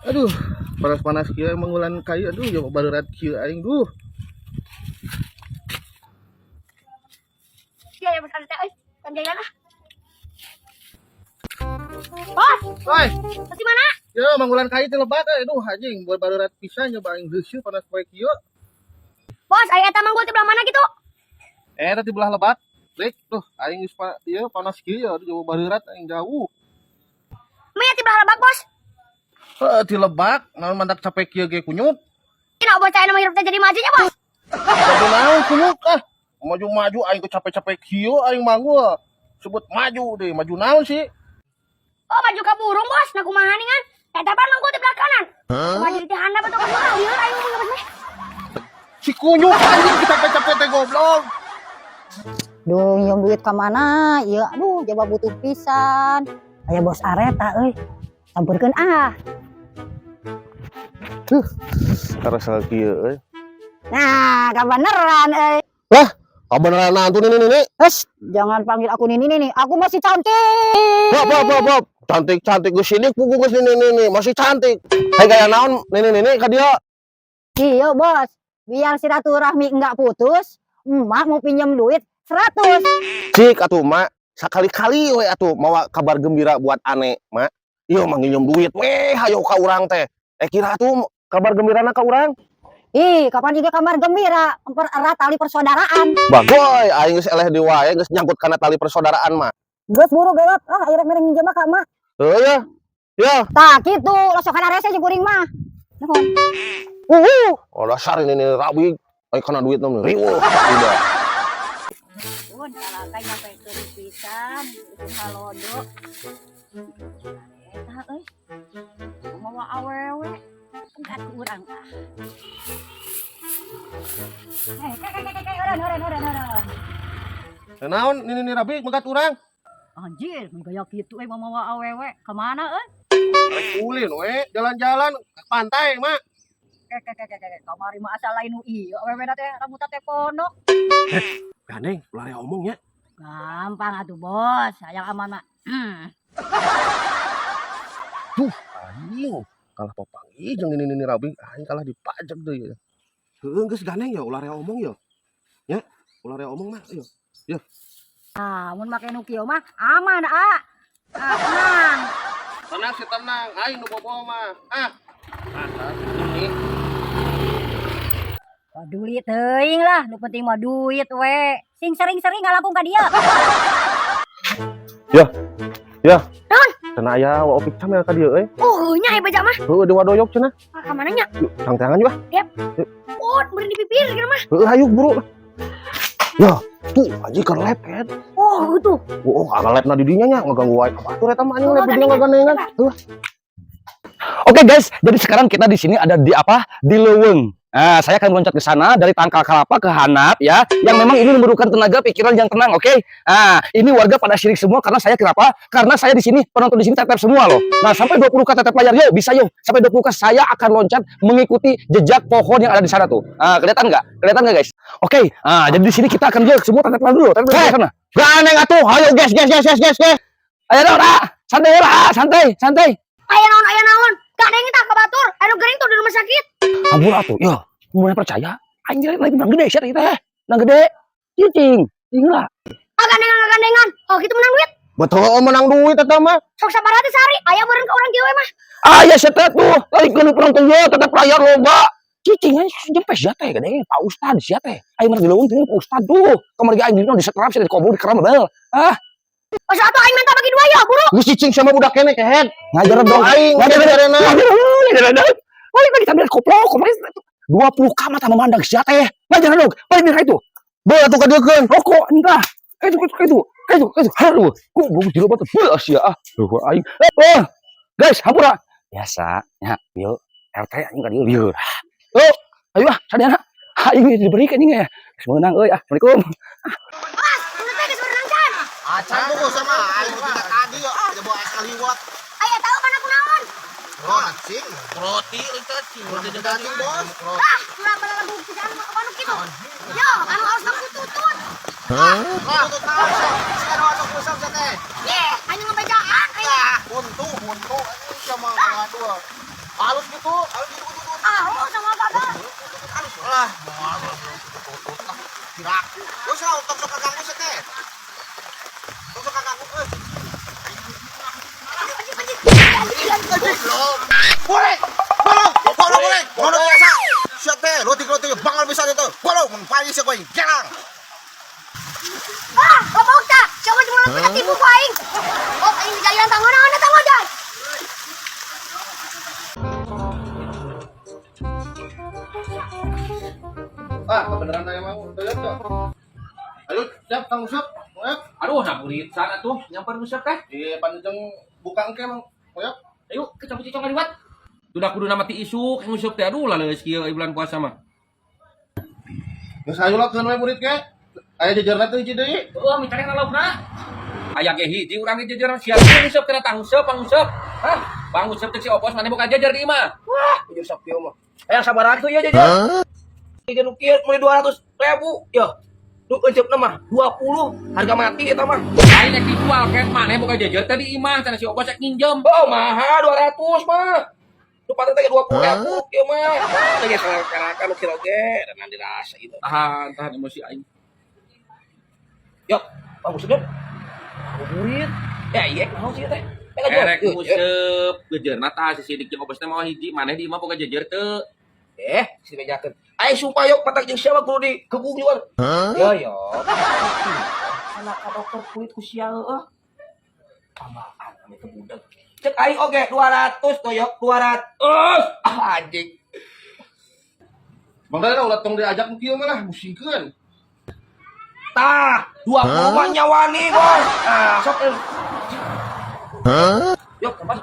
Aduh, panas-panas kieu mengulan kayu. Aduh, ya barurat kieu aing duh. Iya ya besar teh euy. Kan jalan ah. Bos, Woi, masih mana? ya mengulan kayu teh lebat aduh anjing buat barurat pisan nyoba aing heuseum panas poe kieu. Bos, aya eta manggul teh belah mana gitu? Tadi belah lebat. Rek, tuh aing geus ieu panas kieu ya aduh barurat aing jauh. Maya ti belah lebak, Bos. Ti lebak, naon mandak capek kieu ge kunyuk. Kina bos aya nu hirup teh jadi majunya, Bos. Jadi naon kunyuk ah. Maju-maju aing ku capek-capek kieu aing manggul. Sebut maju deh, maju naon sih? Oh, maju ka burung, Bos. Nah kumaha ningan? Eta pan manggul teh belah kanan. Maju di handap atuh kan mah lieur aing mah meh. Si kunyuk anjing capek-capek teh goblok. Duh, nyium duit ke mana? Iya, aduh, coba butuh pisan. Aya bos areta euy. Sampurkeun ah. Karasa kieu euy. Nah, kabeneran euy. Lah, kabeneran nantu ini. Jangan panggil aku Nini. Aku masih cantik. Bob. Cantik geus sidik pugu geus ini. Masih cantik. Hai gaya naon ini ka dia? Iya, bos. Biar silaturahmi enggak putus, emak mau pinjam duit 100. Cik atuh mak, sekali-kali we atuh mawa kabar gembira buat ane, mak. Ieu mah nginjem duit weh hayo ka urang teh. Kira atuh kabar gembirana ka urang? Ih, kapan juga kamar gembira mempererat tali persaudaraan. Bagoy, aing geus eleh di wae geus nyangkut kana tali persaudaraan mah. Geus buru gelap, akhirnya mereng nginjem ka emak. Heuh ya. Tah kitu, losokan arese jeung kuring mah. Nuhun. Oh dasar ini rabi, aing kana duit naon riweuh. Udah. Pun kalangkah nyampe teu pisan, halodo. Eta euy. Mawa awewe. Enggak urang ah. Oren. Naon ini rabi megat urang? Anjir, gaya kitu mawa awewe. Ka mana euy? Ulin we, jalan-jalan ke pantai mak. Kamari mah asal lain nu ieu awewe teh rambut teh pondok. Gandeng, lari omongnya. Gampang atuh bos, sayang aman mah. Duh, anjing. Kalah papangi jeung ini rabi, aing kalah dipajak deui. Heueuh geus gandeng ya ulah rea omong ya. Ya, ulah rea omong mah ieu. Ya. Ah, mun make nu kieu mah aman ah. Tenang. Tenang sih tenang, aing nu bobo mah. Ini. Peduli teuing lah, nu penting mah duit we. Sing sering-sering ngalangkung ka dieu. Ya. Naon? Cenah aya wa opik camel ka dieu euy. Oh, nya baja mah. Heueuh di wadoyok cenah. Ka mana nya? Yuk, tang-tangan juga. Oh, beureun di bibir kieu mah. Heueuh hayu buru. Ya, tuh anjing keur lep kan. Oh, gitu. Oh, agak lepna di dinya nya ngaganggu wae. Atur eta mah anjing lep di dinya ngagandengan. Oke guys, jadi sekarang kita di sini ada di apa? Di Leuweung. Nah, saya akan meloncat ke sana dari Tangkal Kalapa ke Hanap ya, yang memang ini memerlukan tenaga pikiran yang tenang, oke? Nah, ini warga pada syirik semua karena saya kenapa? Karena saya di sini penonton di sini tetep semua loh. Nah, sampai 20k tetep layar yuk, bisa yuk. Sampai 20k saya akan loncat mengikuti jejak pohon yang ada di sana tuh. Nah, kelihatan nggak? Kelihatan nggak guys? Oke. Nah, jadi di sini kita akan yuk semua tetep layar dulu. Tetep di sana. Gandeng atuh. Ayo guys. Ayo dong, santai. Aya naon? Kadang kita ke batur, anu gering tuh di rumah sakit. Ampun atuh, ya, mau percaya? Anjir lagi menang gede sih teh. Menang gede. Cicing, lah. Gandengan. Oh, gitu menang duit. Betul menang duit eta mah. Sok sabaraha teh sehari, aya beureun ka urang kieu mah. Ya setet tuh, lagi kudu penonton ye tetep layar loba. Cicing aja jempes ya teh gede, Pak Ustad sia teh. Ayo mah di Leuweung teh Pak Ustad tuh. Kamari aing dina disetrap sih di kubur di keram bel. Masa atuh aing minta bagi 2 ya, buru. Geus cicing sama budak kene kehead. Ngajar dong aing, ngajarena. Balik lagi sambil koplok, 20k mah tah memandang sia teh. Ngajar dong, balik ka itu. Beuh atuh kadeukeun. Rokok entah. Itu. Haruh. Gua jilo batu. Beuh sia ah. Aing. Guys, hampura. Biasa nya, yuk. RT anjing ka dieu lieur. Oh, ayo ah, sadayana. Aing diberikan anjing ya. Geus meunang euy ah. Assalamualaikum. Mas, udah teh geus berenang. Acan tuh sama aing kita tadi yo, ada bawa es kaliwat. Aya tahu kan aku naon? Roti, roti jeung daging bos. Ah, ulah balalang pisan anu kitu. Yo, anu harus tutut. Tutut naon sok? Sieun atuh kusam teh. Ye, anjing ngebejaan aya. Huntu. sama dua. Halus gitu. Ah, sama kakak. Lah, gerak. Wes lah, tok sok kaganggu sete. Tok sok kaganggu euy. Boleh. Boleh. Ngono biasa. Siap teh, roti bangal bisa itu. Boleh, mun pagi sih kowe. Jarang. Ah, goblok dah. Coba cuma nak tipu ku aing. Oh, aing jalan tangan dah. Ah, kebenaran saya mau. Ayo, siap, Kang Usep. Aduh, naburit sana tuh, nyamper musap teh. Iya, panjang buka engke emang. Ayo. Ayo, kita cicong ngaliwat. Sudah kudu nama ti isu, yang musap teh aduh lah leus kieu bulan puasa mah. Geus hayu lah keun we murid ke. Aya jajarna teh hiji deui. Heuh, mintare ngalaupna. Aya ge hiji urang ge jajar siap musap teh tang musap. Hah? Bang musap teh si opos maneh boga jajar di imah. Wah, jajar sapieu mah. Aya sabaran tuh ya jajar. Jajar nu kieu mulai 200.000 ya. Lu encepna mah 20 harga mati eta mah. Lain nek dijual ket maneh boga jajar teh di imah cenah si opos rek nginjem. Oh, mahal 200 mah. Lu patut teh 20.000 kieu mah. Teh salah-salah nu kira ge dan dirasa itu. Tahan emosi aing. Yuk, Bang Musep. Murid. Ya iya, mau sih teh. Erek Musep, gejeurna tah si sidik jeung obesna mah hiji, maneh di imah boga jajar teu. Si bejakeun. Ai supaya patak jeung siapa kudu di kebung luar. Ya. Anak dokter kulit ku sia heueuh. Tambahan ame teu budak. Cek aing oge 200 toyok 200. Anjing. Bang Dara ulah tong diajak kieu mah lah musingkeun. Tah, 20 mah nyawani, Bos. Ah, sok. Yuk, kembali.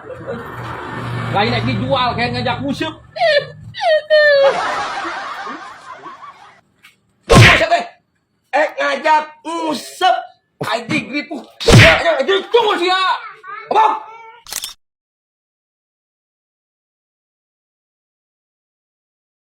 Lain lagi dijual kayak ngajak musik. Tunggu teh. Ngajak musik. Anjing ripuh. Ya, tunggu sia. Abang.